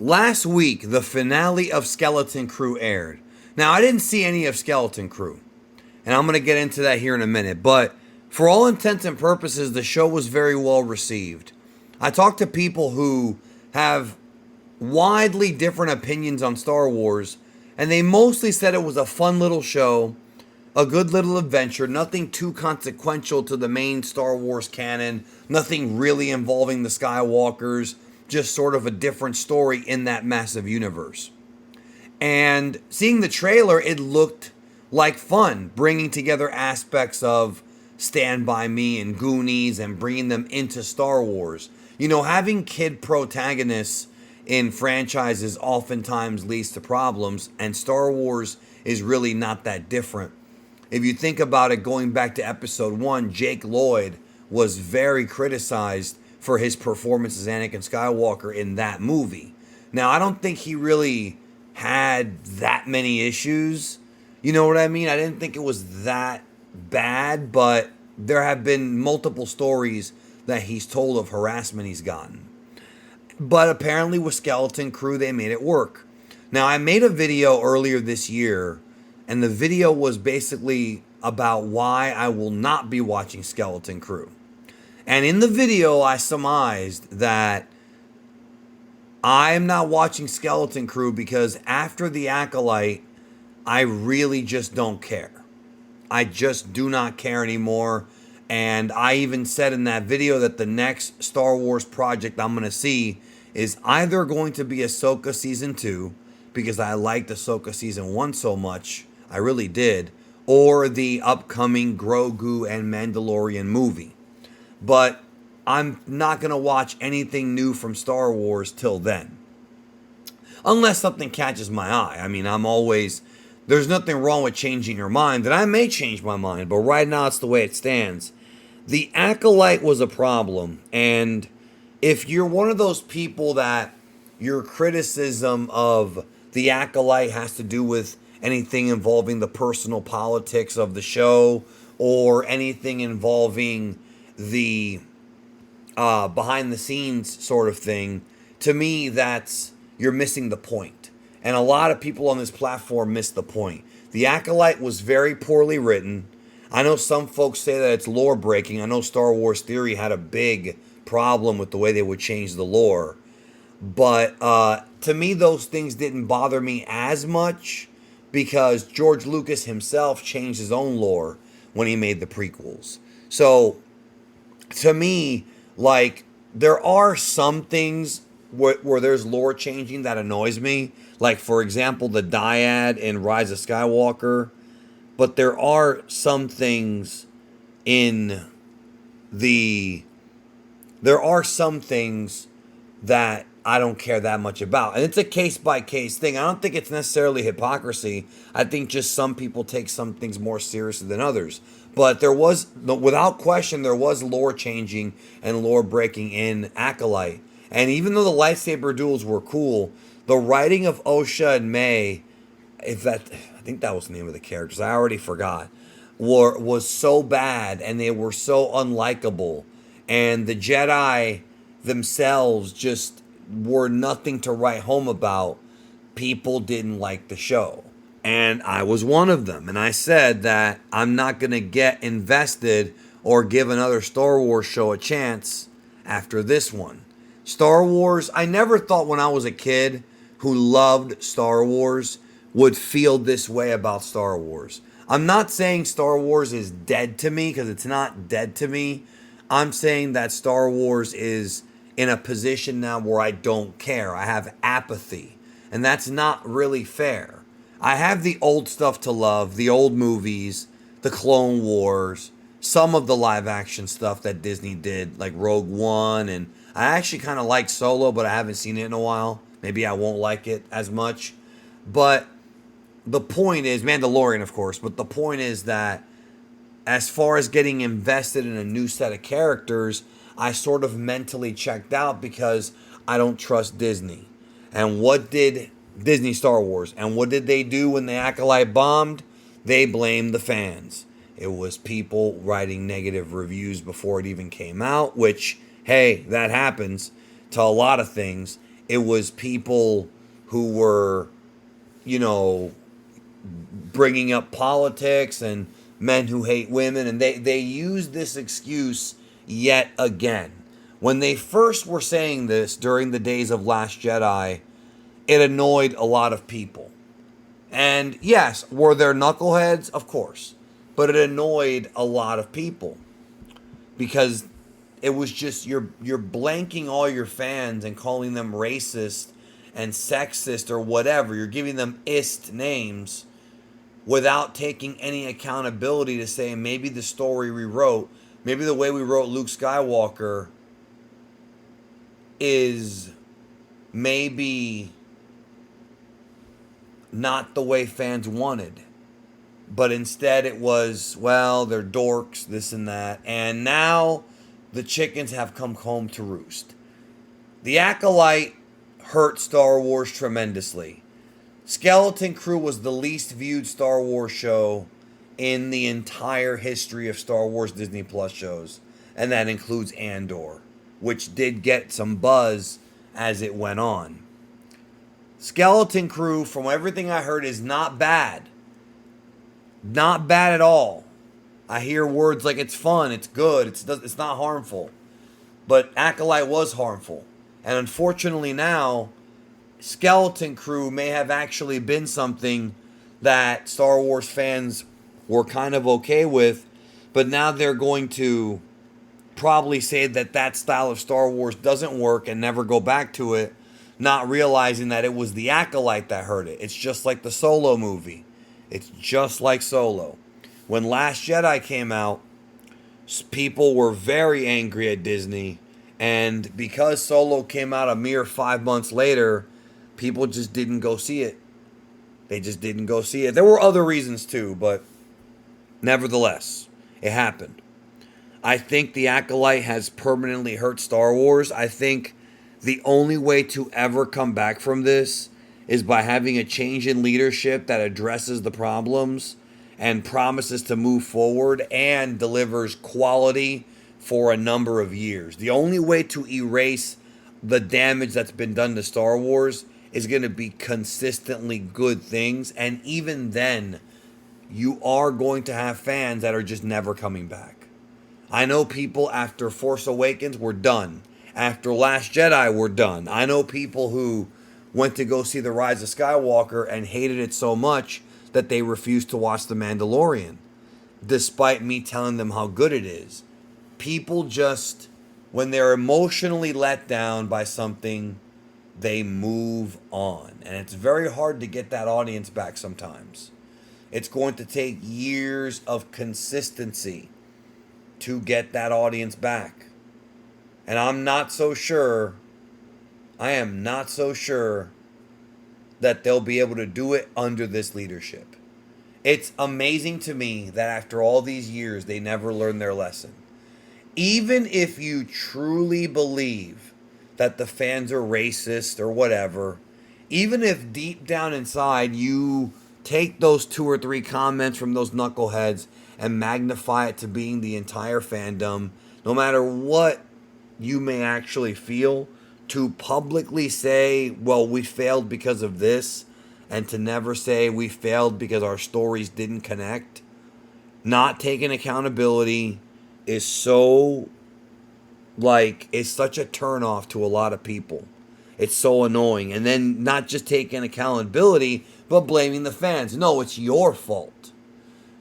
Last week, the finale of Skeleton Crew aired. Now, I didn't see any of Skeleton Crew, and I'm going to get into that here in a minute, but for all intents and purposes, the show was very well received. I talked to people who have widely different opinions on Star Wars, and they mostly said it was a fun little show, a good little adventure, nothing too consequential to the main Star Wars canon, nothing really involving the Skywalkers, just sort of a different story in that massive universe. And seeing the trailer, it looked like fun, bringing together aspects of Stand By Me and Goonies and bringing them into Star Wars. You know, having kid protagonists in franchises oftentimes leads to problems, and Star Wars is really not that different. If you think about it, going back to episode 1, Jake Lloyd was very criticized for his performance as Anakin Skywalker in that movie. Now, I don't think he really had that many issues. You know what I mean? I didn't think it was that bad, but there have been multiple stories that he's told of harassment he's gotten. But apparently with Skeleton Crew, they made it work. Now, I made a video earlier this year, and the video was basically about why I will not be watching Skeleton Crew. And in the video, I surmised that I am not watching Skeleton Crew because after the Acolyte, I really just don't care. I just do not care anymore. And I even said in that video that the next Star Wars project I'm going to see is either going to be Ahsoka Season 2, because I liked Ahsoka Season 1 so much, I really did, or the upcoming Grogu and Mandalorian movie. But I'm not going to watch anything new from Star Wars till then. Unless something catches my eye. I mean, there's nothing wrong with changing your mind, and I may change my mind, but right now it's the way it stands. The Acolyte was a problem, and if you're one of those people that your criticism of the Acolyte has to do with anything involving the personal politics of the show or anything involving the behind the scenes sort of thing, to me, you're missing the point. And a lot of people on this platform miss the point. The Acolyte was very poorly written. I know some folks say that it's lore breaking. I know Star Wars Theory had a big problem with the way they would change the lore. But to me, those things didn't bother me as much because George Lucas himself changed his own lore when he made the prequels. So to me, like, there are some things where there's lore changing that annoys me. Like, for example, the dyad in Rise of Skywalker. But there are some things in there are some things that I don't care that much about. And it's a case-by-case thing. I don't think it's necessarily hypocrisy. I think just some people take some things more seriously than others. But without question, there was lore changing and lore breaking in Acolyte. And even though the lightsaber duels were cool, the writing of Osha and May, I think that was the name of the characters, I already forgot, was so bad and they were so unlikable. And the Jedi themselves just were nothing to write home about. People didn't like the show. And I was one of them. And I said that I'm not going to get invested or give another Star Wars show a chance after this one. Star Wars, I never thought when I was a kid who loved Star Wars would feel this way about Star Wars. I'm not saying Star Wars is dead to me, because it's not dead to me. I'm saying that Star Wars is in a position now where I don't care. I have apathy. And that's not really fair. I have the old stuff to love, the old movies, the Clone Wars, some of the live action stuff that Disney did, like Rogue One, and I actually kind of like Solo, but I haven't seen it in a while. Maybe I won't like it as much. But the point is, Mandalorian, of course, but the point is that as far as getting invested in a new set of characters, I sort of mentally checked out because I don't trust Disney. And what did Disney Star Wars, and what did they do when the Acolyte bombed? They blamed the fans. It was people writing negative reviews before it even came out, which, hey, that happens to a lot of things. It was people who were, you know, bringing up politics and men who hate women. And they used this excuse yet again. When they first were saying this during the days of Last Jedi, it annoyed a lot of people. And yes, were there knuckleheads? Of course. But it annoyed a lot of people because it was just you're blanking all your fans and calling them racist and sexist or whatever. You're giving them ist names without taking any accountability to say maybe the story we wrote, maybe the way we wrote Luke Skywalker is maybe not the way fans wanted. But instead it was, well, they're dorks, this and that. And now the chickens have come home to roost. The Acolyte hurt Star Wars tremendously. Skeleton Crew was the least viewed Star Wars show in the entire history of Star Wars Disney Plus shows. And that includes Andor, which did get some buzz as it went on. Skeleton Crew, from everything I heard, is not bad. Not bad at all. I hear words like it's fun, it's good, it's not harmful. But Acolyte was harmful. And unfortunately now, Skeleton Crew may have actually been something that Star Wars fans were kind of okay with, but now they're going to probably say that that style of Star Wars doesn't work and never go back to it, not realizing that it was the Acolyte that hurt it. It's just like the Solo movie. It's just like Solo. When Last Jedi came out, people were very angry at Disney, and because Solo came out a mere 5 months later, people just didn't go see it. They just didn't go see it. There were other reasons too, but nevertheless, it happened. I think the Acolyte has permanently hurt Star Wars. I think the only way to ever come back from this is by having a change in leadership that addresses the problems and promises to move forward and delivers quality for a number of years. The only way to erase the damage that's been done to Star Wars is going to be consistently good things. And even then, you are going to have fans that are just never coming back. I know people after Force Awakens were done. After Last Jedi were done. I know people who went to go see The Rise of Skywalker and hated it so much that they refused to watch The Mandalorian, despite me telling them how good it is. People just, when they're emotionally let down by something, they move on. And it's very hard to get that audience back sometimes. It's going to take years of consistency to get that audience back. And I am not so sure that they'll be able to do it under this leadership. It's amazing to me that after all these years, they never learned their lesson. Even if you truly believe that the fans are racist or whatever, even if deep down inside you take those 2 or 3 comments from those knuckleheads and magnify it to being the entire fandom, no matter what you may actually feel, to publicly say, well, we failed because of this, and to never say we failed because our stories didn't connect, not taking accountability is so, it's such a turnoff to a lot of people. It's so annoying. And then not just taking accountability, but blaming the fans. No, it's your fault.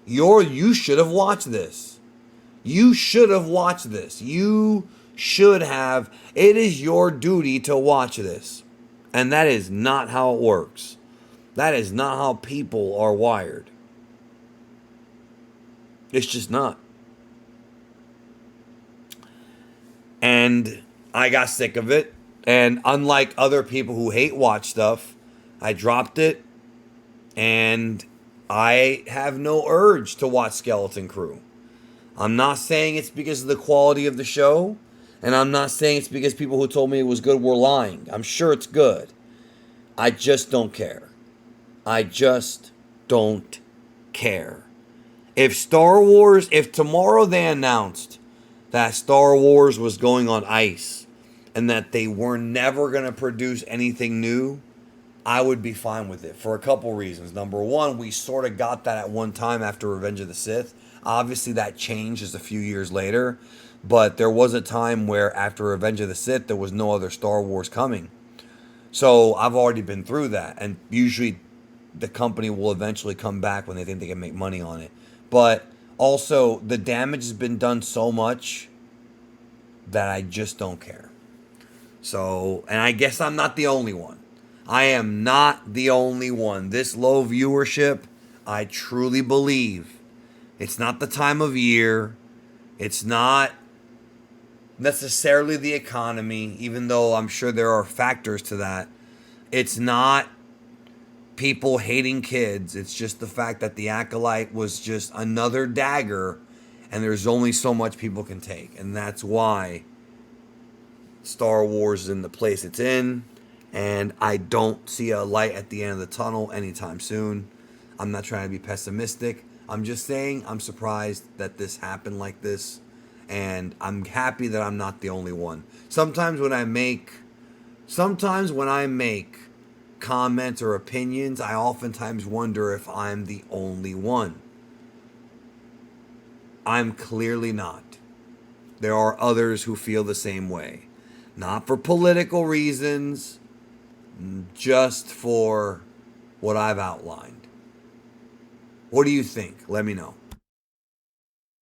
You should have watched this. You should have watched this. You should have. It is your duty to watch this. And that is not how it works. That is not how people are wired. It's just not. And I got sick of it. And unlike other people who hate watch stuff, I dropped it. And I have no urge to watch Skeleton Crew. I'm not saying it's because of the quality of the show. And I'm not saying it's because people who told me it was good were lying. I'm sure it's good. I just don't care. I just don't care. If tomorrow they announced that Star Wars was going on ice and that they were never going to produce anything new, I would be fine with it for a couple reasons. Number one, we sort of got that at one time after Revenge of the Sith. Obviously, that changed just a few years later, but there was a time where after Revenge of the Sith, there was no other Star Wars coming. So I've already been through that, and usually the company will eventually come back when they think they can make money on it. But also, the damage has been done so much that I just don't care. So, and I guess I'm not the only one. I am not the only one. This low viewership, I truly believe it's not the time of year. It's not necessarily the economy, even though I'm sure there are factors to that. It's not people hating kids. It's just the fact that the Acolyte was just another dagger, and there's only so much people can take. And that's why Star Wars is in the place it's in. And I don't see a light at the end of the tunnel anytime soon. I'm not trying to be pessimistic. I'm just saying I'm surprised that this happened like this. And I'm happy that I'm not the only one. Sometimes when I make comments or opinions, I oftentimes wonder if I'm the only one. I'm clearly not. There are others who feel the same way. Not for political reasons, just for what I've outlined. What do you think? Let me know.